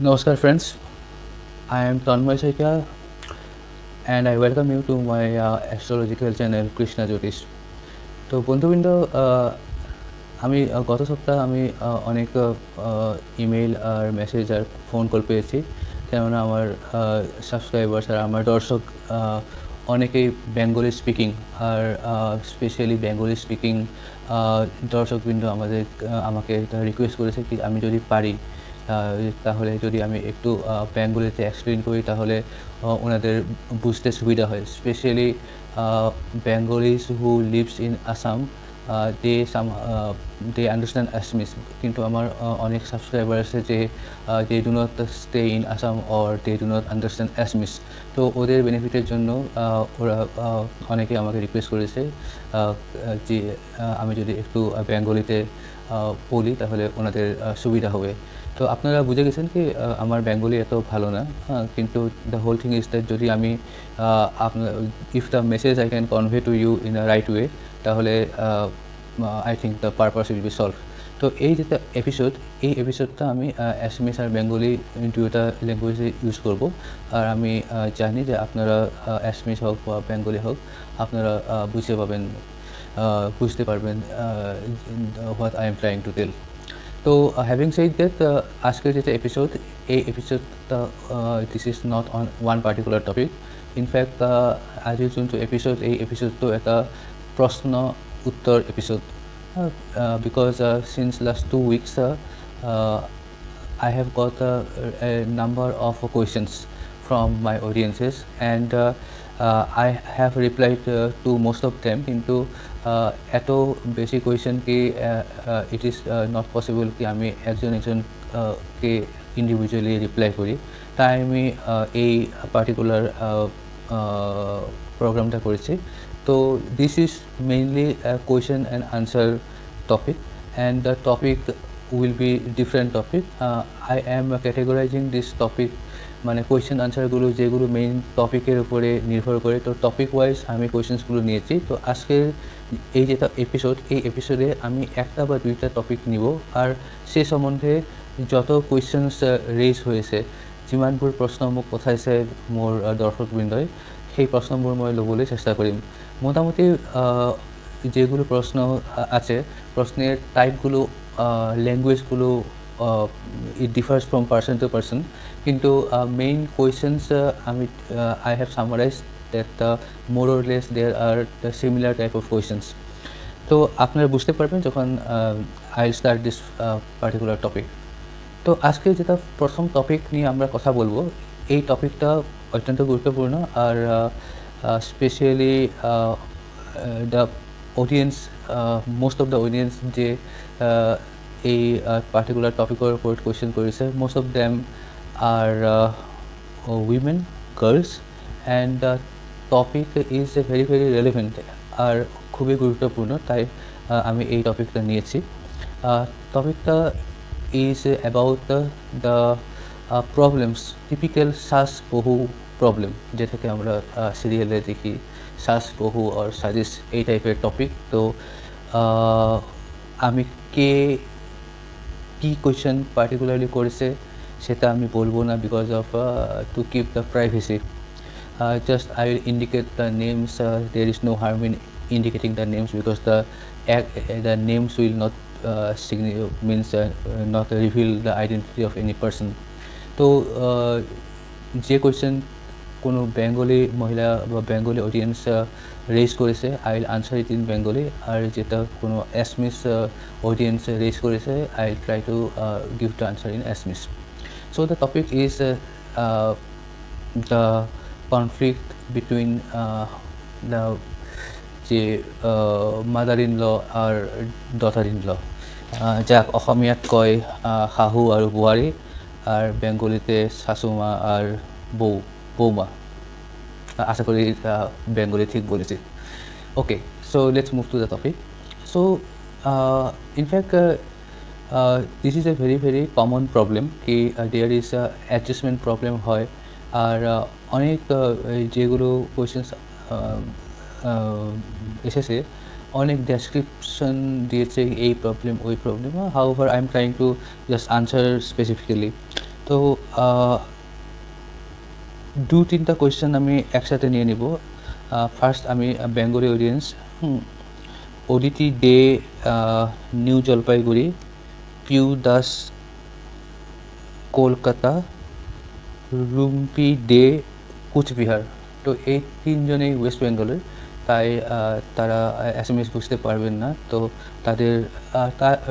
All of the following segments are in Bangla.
Namaskar friends, I am Tanmay Saikia and I welcome you to my astrological channel Krishna Jyotish. তো বন্ধুবৃন্দ, আমি গত সপ্তাহে অনেক ইমেল আর মেসেজ আর ফোন কল পেয়েছি, কেননা আমার সাবস্ক্রাইবার্স আর আমার দর্শক অনেকেই বেঙ্গলি স্পিকিং আর স্পেশালি বেঙ্গলি স্পিকিং দর্শকবৃন্দ আমাকে রিকোয়েস্ট করেছে কি আমি যদি পারি তাহলে যদি আমি একটু বেঙ্গলিতে এক্সপ্লেন করি তাহলে ওনাদের বুঝতে সুবিধা হয়, specially Bengalis who lives in Assam they understand Assamese, কিন্তু আমার অনেক সাবস্ক্রাইবার আছে যে they do not stay in Assam or they do not understand Assamese. তো ওদের বেনিফিটের জন্য ওরা অনেকে আমাকে রিকোয়েস্ট করেছে যে আমি যদি একটু বেঙ্গলিতে বলি তাহলে ওনাদের সুবিধা হবে। তো আপনারা বুঝে গেছেন কি আমার বেঙ্গলি এত ভালো না, কিন্তু the whole thing is that যদি আমি আপনার if the message I can convey to you in a right way তাহলে I think the purpose will be solve. তো এই যে এই এপিসোডটা আমি অ্যাসামিস আর বেঙ্গলি দুটো ল্যাঙ্গুয়েজে ইউজ করব। আর আমি জানি যে আপনারা অ্যাসামিস হোক বা বেঙ্গলি হোক আপনারা বুঝতে পারবেন what I am trying to tell. তো হ্যাভিং সেড দ্যাট, আজকের যেটা এই এপিসোডটা this is not on one particular topic. In fact আজ যোনটো এই এপিসোডটো এটা প্রশ্ন উত্তর episode, because since last 2 weeks I have got a number of questions from my audiences and I have replied to most of them, কিন্তু এত বেশি কোয়েশ্চেন কি ইট ইজ নট পসিবল কি আমি কে ইন্ডিভিজুয়ালি রিপ্লাই করি, তাই আমি এই পার্টিকুলার প্রোগ্রামটা করেছি। তো this is mainly question and answer topic, and the topic will be different topic. I am categorizing this topic মানে কোয়েশ্চেন আনসারগুলো যেগুলো মেইন টপিকের উপরে নির্ভর করে, তো টপিক ওয়াইজ আমি কোয়েশ্চেন্সগুলো নিয়েছি। তো আজকের এই যেটা এই এপিসোডে আমি একটা বা দুইটা টপিক নিব আর সে সম্বন্ধে যত কুৱেশ্যনছ ৰেইজ হৈছে, যিমানবোৰ প্ৰশ্ন মোক পঠাইছে মোৰ দৰ্শকবৃন্দই, সেই প্ৰশ্নবোৰ মই ল'বলৈ চেষ্টা কৰিম। মোটামুটি যেগুলো প্রশ্ন আছে প্রশ্নের টাইপগুলো ল্যাঙ্গুয়েজগুলো it differs from person to person, কিন্তু মেইন কোয়েশ্চেন্স আমি I have summarise that more or less there are the similar type of questions. তো আপনারা বুঝতে পারবেন যখন I start this particular topic. তো আজকে যেটা প্রথম টপিক নিয়ে আমরা কথা বলবো, এই টপিকটা অত্যন্ত গুরুত্বপূর্ণ আর specially the audience, most of the audience যে এই পার্টিকুলার টপিকের উপর কোয়েশ্চেন করেছে, most of them are women, girls, and the topic is very very relevant আর খুবই গুরুত্বপূর্ণ, তাই আমি এই টপিকটা নিয়েছি। টপিকটা is about the problems, typical শ্বাস বহু প্রবলেম, যেটাকে আমরা সিরিয়ালে দেখি শ্বাস বহু আর সাজেস, এই টাইপের টপিক। তো আমি কি কোয়েশ্চেন পার্টিকুলারলি করেছে সেটা আমি বলবো না, because of to keep the privacy. Just I will indicate the names, there is no harm in indicating the names because the names will not not reveal the identity of any person. তো যে কোয়েশ্চেন কোনো বেঙ্গলি মহিলা বা বেঙ্গলি অডিয়েন্স রেজ করেছে, I will answer it in Bengali, আর যেটা কোনো অ্যাসমিস অডিয়েন্স রেজ করেছে I will try to give the answer in Assamese. So the topic is the conflict between the যে মাদার ইন ল আর ডটার ইন ল, যাক অসমীয়াত কয় শাহু আৰু বোৱাৰী, আর বেঙ্গলিতে শাশুমা আর বৌমা। আশা করি বেঙ্গলি ঠিক বলেছি। Okay, so let's move to the topic. So in fact this is a very very common problem কি দেয়ার ইজ অ্যাডজাস্টমেন্ট প্রবলেম হয়, আর অনেক যেগুলো কোয়েশ্চেন্স এসেছে অনেক ডেসক্রিপশন দিয়েছে এই প্রবলেম ওই problem, however I am trying two just answer specifically. তো তো দু তিনটা কোয়েশ্চেন আমি একসাথে নিয়ে নিব। ফার্স্ট আমি Bengali audience, Aditi Dey new Jalpaiguri, Piu Das Kolkata, Rumpi Dey Cooch Behar. তো এই তিনজনেই ওয়েস্ট বেঙ্গলের, তাই তারা এসএমএস বুঝতে পারবেন না। তো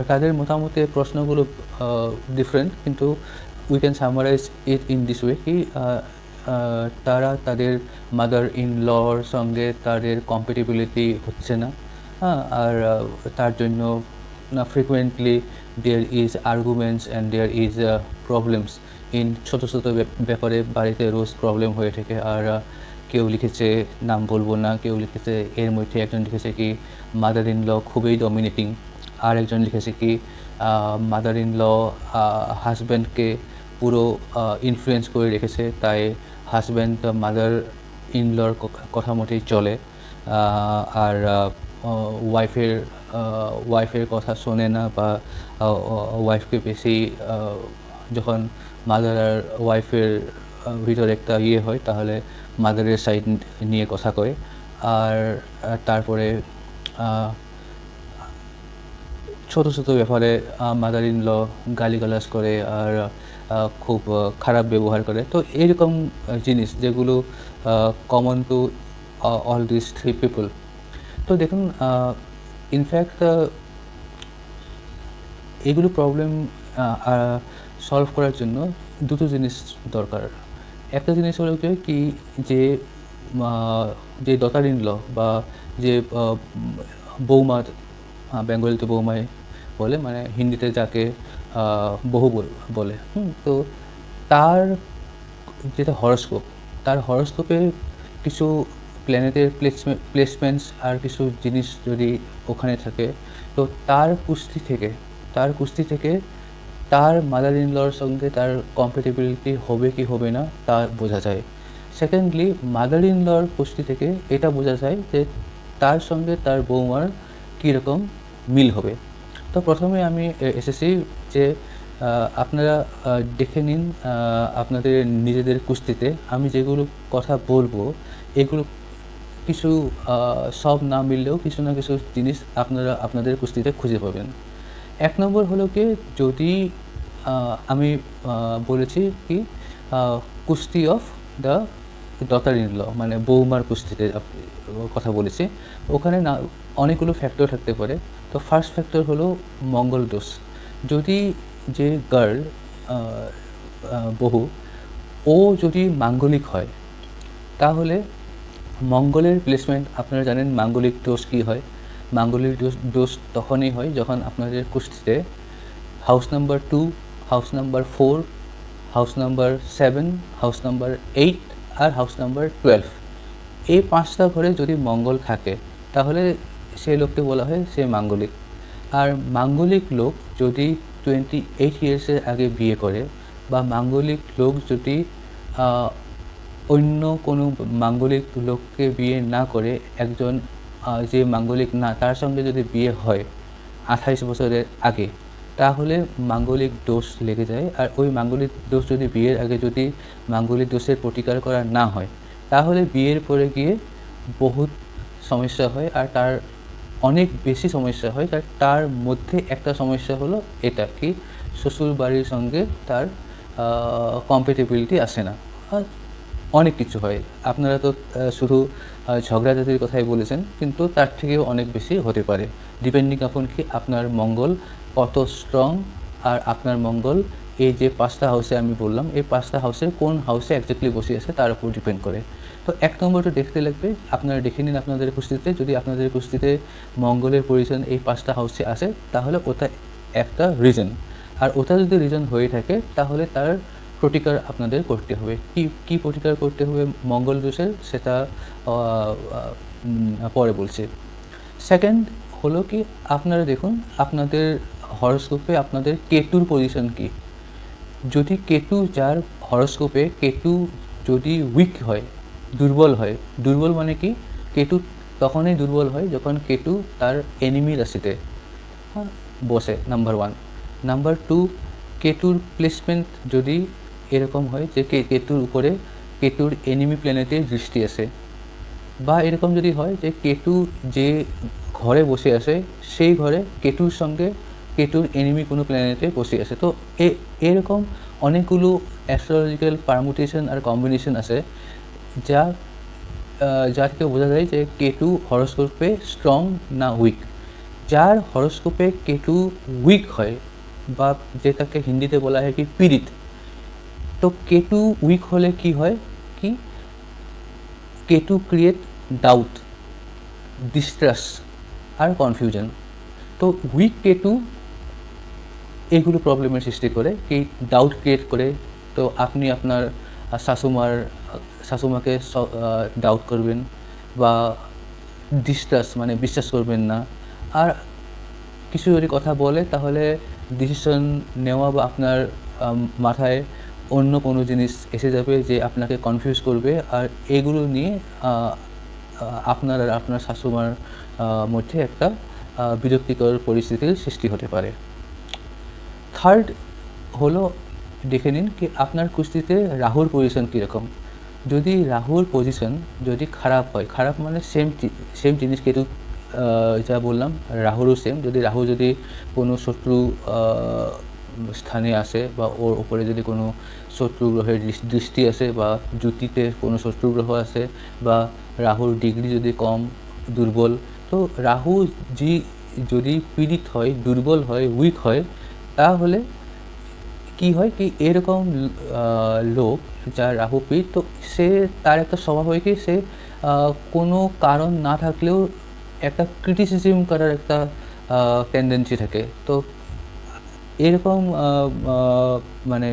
তাদের মতামতে প্রশ্নগুলো ডিফারেন্ট, কিন্তু we can summarise it in this way কি তারা তাদের মাদার ইন লর সঙ্গে তাদের কম্প্যাটিবিলিটি হচ্ছে না, আর তার জন্য frequently there is arguments and there is problems in ছোটো ছোটো ব্যাপারে বাড়িতে রোজ প্রবলেম হয়ে থাকে। আর কেউ লিখেছে, নাম বলবো না, কেউ লিখেছে এর মধ্যে একজন লিখেছে কি মাদার ইন ল খুবই ডমিনেটিং, আর একজন লিখেছে কি মাদার ইন ল হাজব্যান্ডকে পুরো ইনফ্লুয়েন্স করে রেখেছে, তাই হাজব্যান্ড মাদার ইন লর কথা মতোই চলে, আর ওয়াইফের কথা শোনে না, বা ওয়াইফকে বেশি যখন মাদার আর ওয়াইফের ভিতরে একটা হয়, তাহলে মাদারের সাইড নিয়ে কথা কয়। আর তারপরে ছোটো ছোটো ব্যাপারে মাদার ইন ল গালিগালাজ করে আর খুব খারাপ ব্যবহার করে। তো এইরকম জিনিস যেগুলো common to all this three people. তো দেখুন, ইনফ্যাক্ট এগুলো প্রবলেম সলভ করার জন্য দুটো জিনিস দরকার। একটা জিনিস হলো কি যে ডটার ইন ল বা যে বৌমা, বেঙ্গলিতে বৌমায় বলে, মানে হিন্দিতে যাকে বহু বলে, তো তার যেটা হরস্কোপ, তার হরস্কোপে কিছু প্ল্যানেটের প্লেসমেন্টস আর কিছু জিনিস যদি ওখানে থাকে, তো তার কুস্তি থেকে তার মাদার ইন লর সঙ্গে তার কম্প্যাটিবিলিটি হবে কি হবে না তা বোঝা যায়। সেকেন্ডলি, মাদার ইন লর কুস্তি থেকে এটা বোঝা যায় যে তার সঙ্গে তার বৌমার কীরকম মিল হবে। তো প্রথমে আমি এসেছি যে আপনারা দেখে নিন আপনাদের নিজেদের কুস্তিতে আমি যেগুলো কথা বলবো, এগুলো কিছু সব না মিললেও কিছু না কিছু জিনিস আপনারা আপনাদের কুস্তিতে খুঁজে পাবেন। এক নম্বর হলো কি, যদি আমি বলেছি কি কুস্তি of the daughter in law, মানে বৌমার কুস্তিতে কথা বলেছি, ওখানে না অনেকগুলো ফ্যাক্টর থাকতে পারে। তো ফার্স্ট ফ্যাক্টর হলো মঙ্গল দোষ। যদি যে গার্ল বহু, ও যদি মাঙ্গলিক হয়, তাহলে মঙ্গলের প্লেসমেন্ট, আপনারা জানেন মাঙ্গলিক দোষ কী হয়। মাঙ্গলিক দোষ তখনই হয় যখন আপনাদের কুস্তিতে house number 2, house number 4, house number 7, house number 8 আর হাউস নাম্বার 12, এই 5টা ঘরে যদি মঙ্গল থাকে, তাহলে সেই লোককে বলা হয় সে মাঙ্গলিক। আর মাঙ্গলিক লোক যদি 28 ইয়ার্সের আগে বিয়ে করে, বা মাঙ্গলিক লোক যদি অন্য কোনো মাঙ্গলিক লোককে বিয়ে না করে, একজন যে মাঙ্গলিক না তার সঙ্গে যদি বিয়ে হয় 28 বছরের আগে, তাহলে মাঙ্গলিক দোষ লেগে যায়। আর ওই মাঙ্গলিক দোষ যদি বিয়ের আগে যদি মাঙ্গলিক দোষের প্রতিকার করা না হয়, তাহলে বিয়ের পরে গিয়ে বহুত সমস্যা হয়, আর তার অনেক বেশি সমস্যা হয়। তার মধ্যে একটা সমস্যা হলো এটা কি, শ্বশুর বাড়ির সঙ্গে তার কম্প্যাটিবিলিটি আসে না। আর অনেক কিছু হয়, আপনারা তো শুধু ঝগড়াঝাটির কথাই বলেছেন, কিন্তু তার থেকেও অনেক বেশি হতে পারে, ডিপেন্ডিং আপন কি আপনার মঙ্গল কত স্ট্রং, আর আপনার মঙ্গল এই যে 5টা হাউসে আমি বললাম, এই 5টা হাউসের কোন হাউসে একজাক্টলি বসে আছে তার উপর ডিপেন্ড করে। তো এক নম্বরটা দেখতে লাগবে, আপনারা দেখে নিন আপনাদের কুস্তিতে, যদি আপনাদের কুস্তিতে মঙ্গলের পজিশন এই 5টা হাউসে আসে, তাহলে ওটা একটা রিজন। আর ওটা যদি রিজন হয়ে থাকে, তাহলে তার প্রতিকার আপনাদের করতে হবে। কি প্রতিকার করতে হবে মঙ্গল দোষের, সেটা পরে বলছি। সেকেন্ড হলো কি, আপনারা দেখুন আপনাদের হরস্কোপে আপনাদের কেতুর পজিশন কি। যদি কেতু, যার হরস্কোপে কেতু যদি উইক হয়, দুর্বল মানে কি, কেতু তখনই দুর্বল হয় যখন কেতু তার এনিমি রাশিতে বসে, নাম্বার 1। নাম্বার 2, কেতুর প্লেসমেন্ট যদি এরকম হয় যে কেতুর উপরে কেতুর এনিমি প্ল্যানেটের দৃষ্টি আসে, বা এরকম যদি হয় যে কেতু যে ঘরে বসে আছে সেই ঘরে কেতুর সঙ্গে কেতুর এনিমি কোনো প্ল্যানেটে বসে আছে। তো এরকম অনেকগুলো অ্যাস্ট্রোলজিক্যাল পারমুটেশন আর কম্বিনেশন আছে যা যা থেকে বোঝা যায় যে কেতু হরোস্কোপে স্ট্রং না উইক। যার হরোস্কোপে কেতু উইক হয় বা যেটাকে হিন্দিতে বলা হয় কি পীড়িত, তো কেতু উইক হলে কি হয় কি কেতু ক্রিয়েট ডাউট, ডিস্ট্রাস্ট আর কনফিউশন। তো উইক কেতু এগুলো প্রবলেমের সৃষ্টি করে, কি ডাউট ক্রিয়েট করে। তো আপনি আপনার শাশুমাকে ডাউট করবেন বা ডিস্ট্রাস্ট মানে বিশ্বাস করবেন না। আর কিছু যদি কথা বলে তাহলে ডিসিশন নেওয়া বা আপনার মাথায় অন্য কোনো জিনিস এসে যাবে যে আপনাকে কনফিউজ করবে, আর এগুলো নিয়ে আপনার আর আপনার শাশুমার মধ্যে একটা বিরক্তিকর পরিস্থিতির সৃষ্টি হতে পারে। থার্ড হলো দেখে নিন কি আপনার কুস্তিতে রাহুর পজিশন কীরকম। যদি রাহুর পজিশন যদি খারাপ হয়, খারাপ মানে সেম জিনিস কেতু যা বললাম রাহুরও সেম। যদি রাহু যদি কোনো শত্রু স্থানে আসে বা ওর উপরে যদি কোনো শত্রু গ্রহের দৃষ্টি আসে বা জ্যোতিতে কোনো শত্রু গ্রহ আসে বা রাহুর ডিগ্রি যদি কম দুর্বল, তো রাহু যদি পীড়িত হয়, দুর্বল হয়, উইক হয়, তাহলে কি হয় কি এরকম লোক যার রাহু পীড়িত, তো সে তার একটা স্বভাব হয় কি সে কোনো কারণ না থাকলেও একটা ক্রিটিসিজম করার একটা টেন্ডেন্সি থাকে। তো এরকম মানে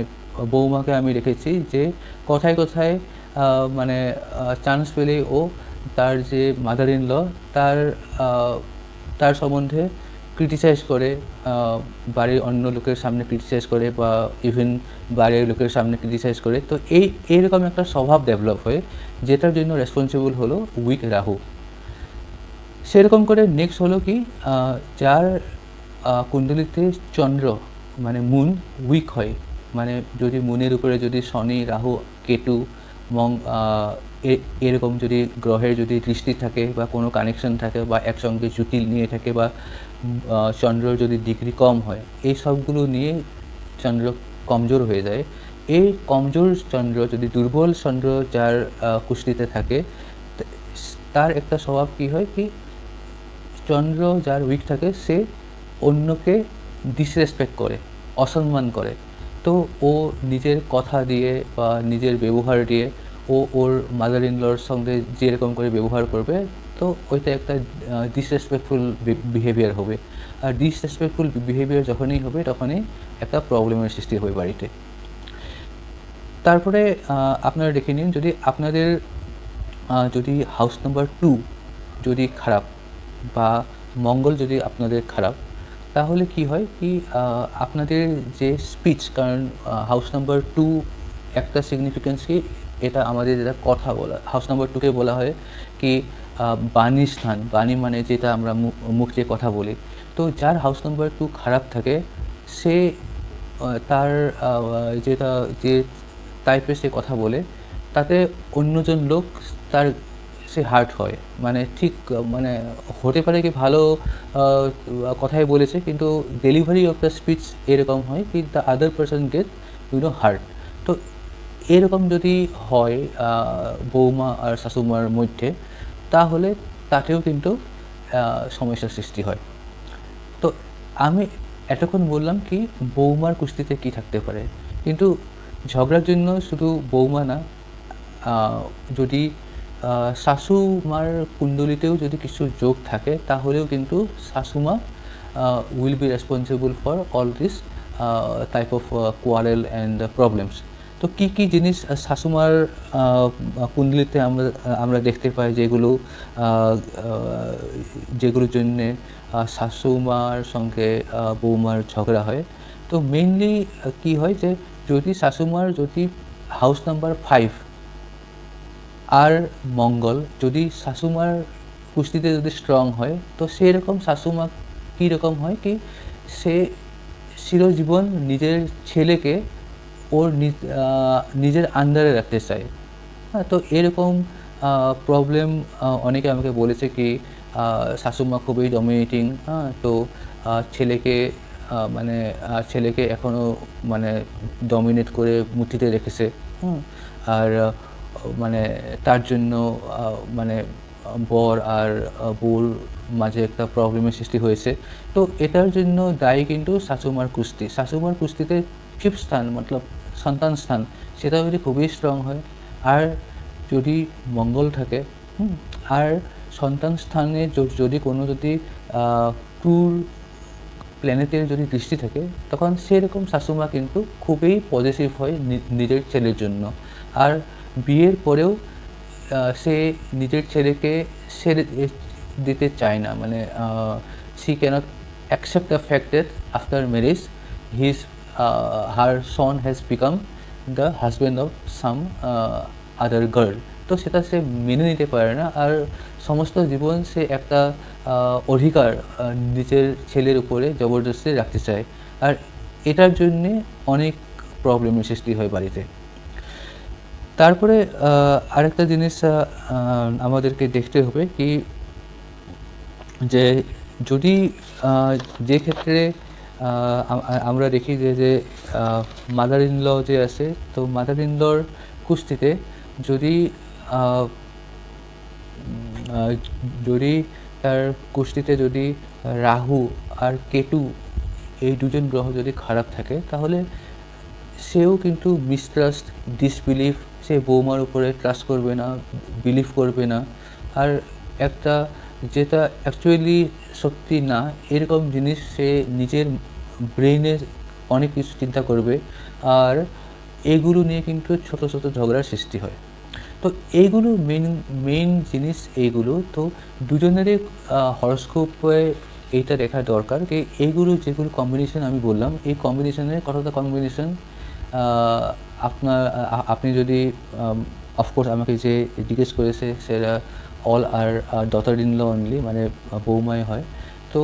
বৌমাকে আমি দেখেছি যে কথায় কথায় মানে চান্স পেলেই ও তার যে মাদার ইন ল তার তার সম্বন্ধে ক্রিটিসাইজ করে, বাড়ির অন্য লোকের সামনে ক্রিটিসাইজ করে বা ইভেন বাড়ির লোকের সামনে ক্রিটিসাইজ করে। তো এইরকম একটা স্বভাব ডেভেলপ হয় যেটার জন্য রেসপন্সিবল হলো উইক রাহু। সেরকম করে নেক্সট হলো কি যার কুণ্ডলিতে চন্দ্র মানে মুন উইক হয়, মানে যদি মুনের উপরে যদি শনি রাহু কেতু এরকম যদি গ্রহের যদি দৃষ্টি থাকে বা কোনো কানেকশন থাকে বা একসঙ্গে জ্যোতি নিয়ে থাকে বা চন্দ্রর যদি ডিগ্রি কম হয়, এই সবগুলো নিয়ে চন্দ্র কমজোর হয়ে যায়। এই কমজোর চন্দ্র যদি দুর্বল চন্দ্র যার কুষ্টিতে থাকে, তার একটা স্বভাব কী হয় কি চন্দ্র যার উইক থাকে সে অন্যকে ডিসরেসপেক্ট করে, অসম্মান করে। তো ও নিজের কথা দিয়ে বা নিজের ব্যবহার দিয়ে ওর মাদার ইন লর সঙ্গে যেরকম করে ব্যবহার করবে, তো ওইটা একটা ডিসরেসপেক্টফুল বিহেভিয়ার হবে। আর ডিসরেসপেক্টফুল বিহেভিয়ার যখনই হবে তখনই একটা প্রবলেমের সৃষ্টি হবে বাড়িতে। তারপরে আপনারা দেখে নিন যদি আপনাদের যদি হাউস নাম্বার 2 যদি খারাপ বা মঙ্গল যদি আপনাদের খারাপ, তাহলে কি হয় কি আপনাদের যে স্পিচ, কারণ হাউস নাম্বার 2 একটা সিগনিফিকেন্স কি এটা আমাদের যেটা কথা বলা, হাউস নাম্বার 2কে বলা হয় কি বাণীর স্থান। বাণী মানে যেটা আমরা মুখ দিয়ে কথা বলি। তো যার হাউস নাম্বার 2 খারাপ থাকে সে তার যেটা যে টাইপের সে কথা বলে তাতে অন্যজন লোক তার সে হার্ট হয়, মানে ঠিক মানে হতে পারে কি ভালো কথাই বলেছে কিন্তু ডেলিভারি অফ দ্য স্পিচ এরকম হয় কি the other person gate heart. তো এরকম যদি হয় বৌমা আর শাশুমার মধ্যে, তাহলে তাতেও কিন্তু সমস্যার সৃষ্টি হয়। তো আমি এতক্ষণ বললাম কি বৌমার কুস্তিতে কি থাকতে পারে, কিন্তু ঝগড়ার জন্য শুধু বৌমা না, যদি শাশুমার কুণ্ডলিতেও যদি কিছু যোগ থাকে তাহলেও কিন্তু শাশুমা will be responsible for all this type of quarrel and problems. তো কী কী জিনিস শাশুমার কুণ্ডলিতে আমরা দেখতে পাই যেগুলোর জন্যে শাশুমার সঙ্গে বৌমার ঝগড়া হয়। তো মেইনলি কী হয় যে যদি শাশুমার যদি হাউস নাম্বার 5 আর মঙ্গল যদি শাশুমার কুস্তিতে যদি স্ট্রং হয়, তো সেরকম শাশুমা কীরকম হয় কি সে চিরজীবন নিজের ছেলেকে ওর নিজের আন্ডারে রাখতে চায়। হ্যাঁ, তো এরকম প্রবলেম অনেকে আমাকে বলেছে কি শাশুড়িমা খুবই ডমিনেটিং, হ্যাঁ? তো ছেলেকে মানে ছেলেকে এখনও মানে ডমিনেট করে মুঠিতে রেখেছে, হুম? আর মানে তার জন্য মানে বর আর বউর মাঝে একটা প্রবলেমের সৃষ্টি হয়েছে। তো এটার জন্য দায়ী কিন্তু শাশুড়িমার কুস্তি। শাশুড়িমার কুস্তিতে 5th স্থান মতলব সন্তান স্থান, সেটা যদি খুবই স্ট্রং হয়, আর যদি মঙ্গল থাকে, আর সন্তান স্থানে যদি কোনো যদি ক্রুর প্ল্যানেটের যদি দৃষ্টি থাকে, তখন সেরকম শাশুড়িমা কিন্তু খুবই পজিটিভ হয় নিজের ছেলের জন্য। আর বিয়ের পরেও সে নিজের ছেলেকে ছেড়ে দিতে চায় না, মানে she cannot accept the fact that after marriage her son has become the husband of some other girl. তো সেটা সে মেনে নিতে পারে না, আর সমস্ত জীবন সে একটা অধিকার নিজের ছেলের উপরে জবরদস্তি রাখতে চায়। আর এটার জন্যে অনেক প্রবলেমের সৃষ্টি হয় বাড়িতে। তারপরে আরেকটা জিনিস আমাদেরকে দেখতে হবে কি, যে যদি যে ক্ষেত্রে আমরা দেখি যে মাদার ইন ল যে আছে, তো মাদার ইন লর কুস্তিতে যদি যদি তার কুষ্টিতে যদি রাহু আর কেতু এই দুজন গ্রহ যদি খারাপ থাকে, তাহলে সেও কিন্তু মিসট্রাস্ট, ডিসবিলিভ, সে বৌমার উপরে ট্রাস্ট করবে না, বিলিভ করবে না। আর একটা যেটা অ্যাকচুয়ালি সত্যি না এরকম জিনিস সে নিজের ব্রেইনে অনেক কিছু চিন্তা করবে, আর এগুলো নিয়ে কিন্তু ছোট ছোট ঝগড়ার সৃষ্টি হয়। তো এইগুলো মেইন জিনিস এইগুলো। তো দুজনেরই হরোস্কোপে এইটা দেখা দরকার যে এইগুলো যেগুলো কম্বিনেশন আমি বললাম, এই কম্বিনেশনের কতটা কম্বিনেশন আপনি যদি অফকোর্স আমাকে যে জিজ্ঞেস করেছে সেটা all are daughter in law only, মানে বৌমাই হয়। তো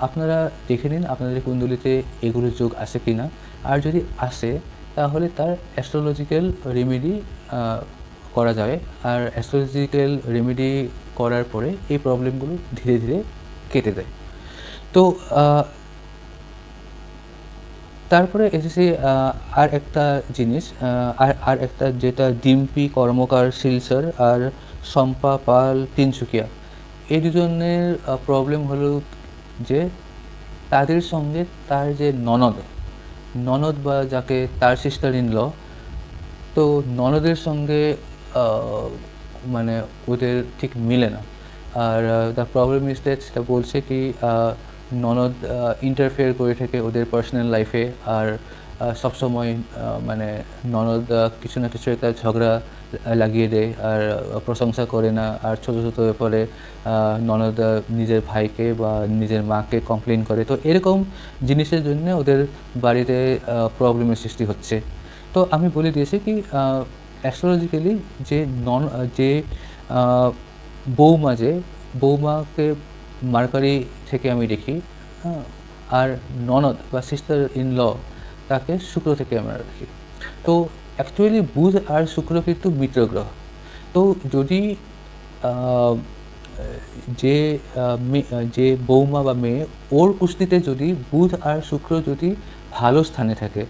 আপনারা দেখে নিন আপনাদের কুণ্ডলিতে এগুলোর যোগ আছে কি না, আর যদি আসে তাহলে তার অ্যাস্ট্রোলজিক্যাল রেমেডি করা যাবে। আর অ্যাস্ট্রোলজিক্যাল রেমেডি করার পরে এই প্রবলেমগুলো ধীরে ধীরে কেটে যায়। তো তারপরে এসেছি আর একটা জিনিস, আর একটা যেটা ডিম্পি কর্মকার শিলচর আর শম্পা পাল তিনসুকিয়া, এই দুজনের প্রবলেম হলো যে তাদের সঙ্গে তার যে ননদ বা যাকে তার সিস্টার ইন ল, তো ননদের সঙ্গে মানে ওদের ঠিক মিলে না। Are the problem is that সেটা বলছে কি ননদ ইন্টারফেয়ার করে থাকে ওদের পার্সোনাল লাইফে, আর সবসময় মানে ননদ কিছু না কিছু একটা ঝগড়া লাগিয়ে দেয়, আর প্রশংসা করে না, আর ছোটো ছোটো ব্যাপারে ননদ নিজের ভাইকে বা নিজের মাকে কমপ্লেন করে। তো এরকম জিনিসের জন্য ওদের বাড়িতে প্রবলেমের সৃষ্টি হচ্ছে। তো আমি বলে দিয়েছি কি অ্যাস্ট্রোলজিক্যালি যে বৌমাকে মার্কারি থেকে আমি দেখি, হ্যাঁ, আর ননদ বা সিস্টার ইন ল তাকে শুক্র থেকে আমরা দেখি। তো অ্যাকচুয়ালি বুধ আর শুক্র কিন্তু মিত্র গ্রহ। তো যদি যে বৌমা বা মেয়ে ওর কুষ্টিতে যদি বুধ আর শুক্র যদি ভালো স্থানে থাকে,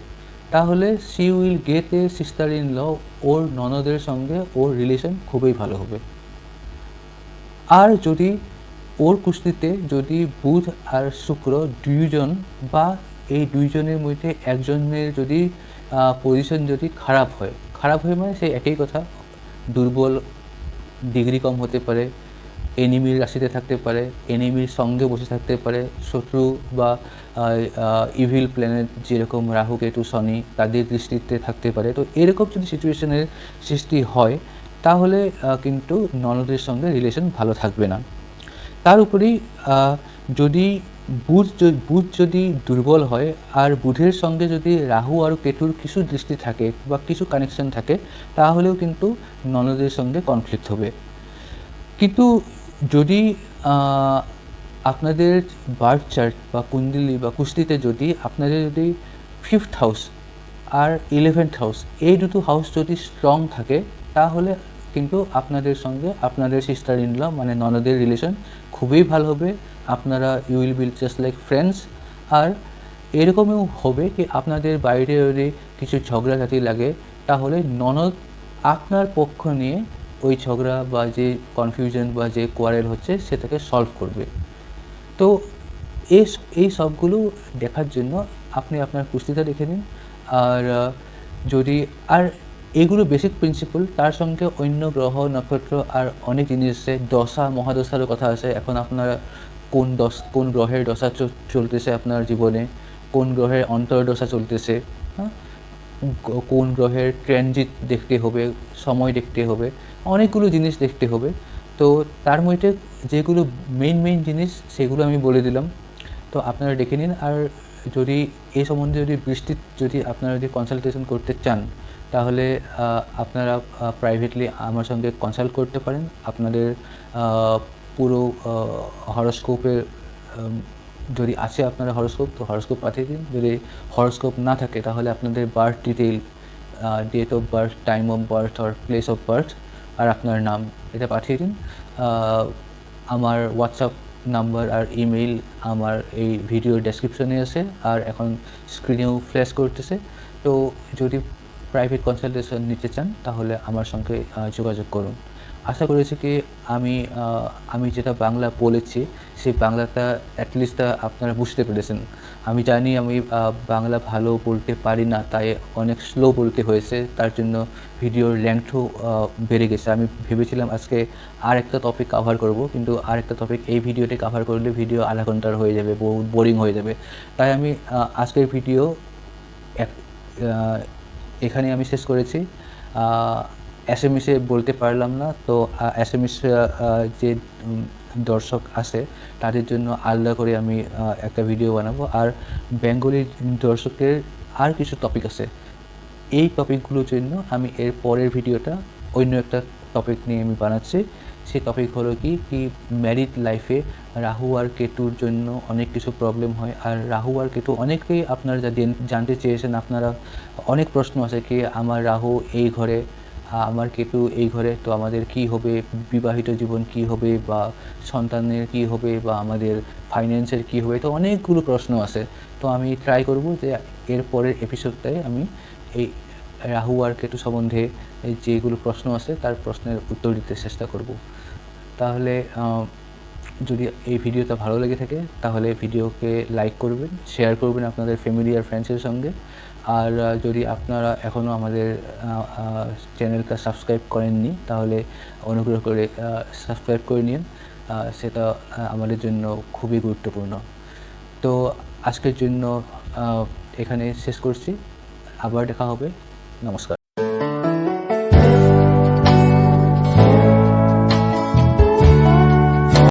তাহলে she will get a sister in law, ওর ননদের সঙ্গে ওর রিলেশন খুবই ভালো হবে। আর যদি ওর কুষ্টিতে যদি বুধ আর শুক্র দুইজন বা এই দুইজনের মধ্যে একজনের যদি পজিশন যদি খারাপ হয় মানে সেই একই কথা, দুর্বল, ডিগ্রি কম হতে পারে, এনিমির রাশিতে থাকতে পারে, এনিমির সঙ্গে বসে থাকতে পারে, শত্রু বা ইভিল প্ল্যানেট যেরকম রাহু কেতু শনি তাদের দৃষ্টিতে থাকতে পারে। তো এরকম যদি সিচুয়েশনের সৃষ্টি হয়, তাহলে কিন্তু ননদের সঙ্গে রিলেশন ভালো থাকবে না। তার উপরেই যদি বুধ যদি দুর্বল হয়, আর বুধের সঙ্গে যদি রাহু আর কেতুর কিছু দৃষ্টি থাকে বা কিছু কানেকশন থাকে, তাহলেও কিন্তু ননদের সঙ্গে কনফ্লিক্ট হবে। কিন্তু যদি আপনাদের বার্থ চার্ট বা কুণ্ডলী বা কুষ্টিতে যদি আপনাদের যদি 5th হাউস আর 11th হাউস, এই দুটো হাউস যদি স্ট্রং থাকে তাহলে কিন্তু আপনাদের সঙ্গে আপনাদের সিস্টার ইন ল মানে ননদের রিলেশন খুবই ভালো হবে। আপনারা you will be just like friends. আর এরকমও হবে কি আপনাদের বাইরে যদি কিছু ঝগড়াঝাটি লাগে তাহলে ননদ আপনার পক্ষ নিয়ে ওই ঝগড়া বা যে কনফিউশন বা যে কোয়ারেল হচ্ছে সেটাকে সলভ করবে। তো এই সবগুলো দেখার জন্য আপনি আপনার কুস্তিটা দেখে নিন। আর যদি আর এগুলো বেসিক প্রিন্সিপাল, তার সঙ্গে অন্য গ্রহ নক্ষত্র আর অনেক জিনিস আছে, দশা মহাদশারও কথা আছে। এখন আপনারা কোন গ্রহের দশা চলতেছে আপনার জীবনে, কোন গ্রহের অন্তর্দশা চলতেছে, হ্যাঁ, কোন গ্রহের ট্রানজিট দেখতে হবে, সময় দেখতে হবে, অনেকগুলো জিনিস দেখতে হবে। তো তার মধ্যে যেগুলো মেইন জিনিস সেগুলো আমি বলে দিলাম, তো আপনারা দেখে নিন। আর যদি এই সম্বন্ধে যদি আপনারা যদি কনসালটেশন করতে চান তাহলে আপনারা প্রাইভেটলি আমার সঙ্গে কনসাল্ট করতে পারেন। আপনাদের পুরো হরোস্কোপের যদি আছে আপনারা হরোস্কোপ, তো হরোস্কোপ পাঠিয়ে দিন। যদি হরোস্কোপ না থাকে তাহলে আপনাদের birth detail, date of birth, time of birth আর প্লেস অফ বার্থ আর আপনার নাম এটা পাঠিয়ে দিন। আমার হোয়াটসঅ্যাপ নাম্বার আর ইমেইল আমার এই ভিডিওর ডেসক্রিপশনে আছে আর এখন স্ক্রিনেও ফ্ল্যাশ করতেছে। তো যদি প্রাইভেট কনসালটেশন নিতে চান তাহলে আমার সঙ্গে যোগাযোগ করুন। আশা করেছি কি আমি যেটা বাংলা বলেছি সেই বাংলাটা অ্যাটলিস্ট আপনারা বুঝতে পেরেছেন। আমি জানি আমি বাংলা ভালো বলতে পারি না, তাই অনেক স্লো বলতে হয়েছে, তার জন্য ভিডিওর লেংথও বেড়ে গেছে। আমি ভেবেছিলাম আজকে আরেকটা টপিক কভার করব, কিন্তু আরেকটা টপিক এই ভিডিওতে কভার করলে ভিডিও আধা ঘন্টার হয়ে যাবে, বহুত বোরিং হয়ে যাবে। তাই আমি আজকের ভিডিও এখানে আমি শেষ করেছি। এসএমএসে বলতে পারলাম না, তো এসএমএস যে দর্শক আছে তাদের জন্য আলাদা করে আমি একটা ভিডিও বানাবো। আর বেঙ্গলি দর্শকের আর কিছু টপিক আছে, এই টপিকগুলোর জন্য আমি এর পরের ভিডিওটা অন্য একটা টপিক নিয়ে আমি বানাচ্ছি। সেই টপিক হলো কি ম্যারিড লাইফে রাহু আর কেতুর জন্য অনেক কিছু প্রবলেম হয়। আর রাহু আর কেতু অনেকেই আপনারা জানতে চেয়েছেন, আপনারা অনেক প্রশ্ন আছে কি আমার রাহু এই ঘরে, আমার কেতু এই ঘরে, তো আমাদের কি হবে, বিবাহিত জীবন কি হবে, বা সন্তানের কি হবে, বা আমাদের ফাইন্যান্সের কি হবে, তো অনেকগুলো প্রশ্ন আছে। তো আমি ট্রাই করব যে এর পরের এপিসোডটায় আমি এই রাহু আর কেতু সম্বন্ধে যেগুলো প্রশ্ন আছে তার প্রশ্নের উত্তর দিতে চেষ্টা করব। তাহলে যদি এই ভিডিওটা ভালো লেগে থাকে তাহলে ভিডিওকে লাইক করবেন, শেয়ার করবেন আপনাদের ফ্যামিলি আর ফ্রেন্ডসের সঙ্গে। আর যদি আপনারা এখনও আমাদের চ্যানেলটা সাবস্ক্রাইব করেননি তাহলে অনুগ্রহ করে সাবস্ক্রাইব করে নিন, সেটা আমাদের জন্য খুবই গুরুত্বপূর্ণ। তো আজকের জন্য এখানে শেষ করছি, আবার দেখা হবে। নমস্কার।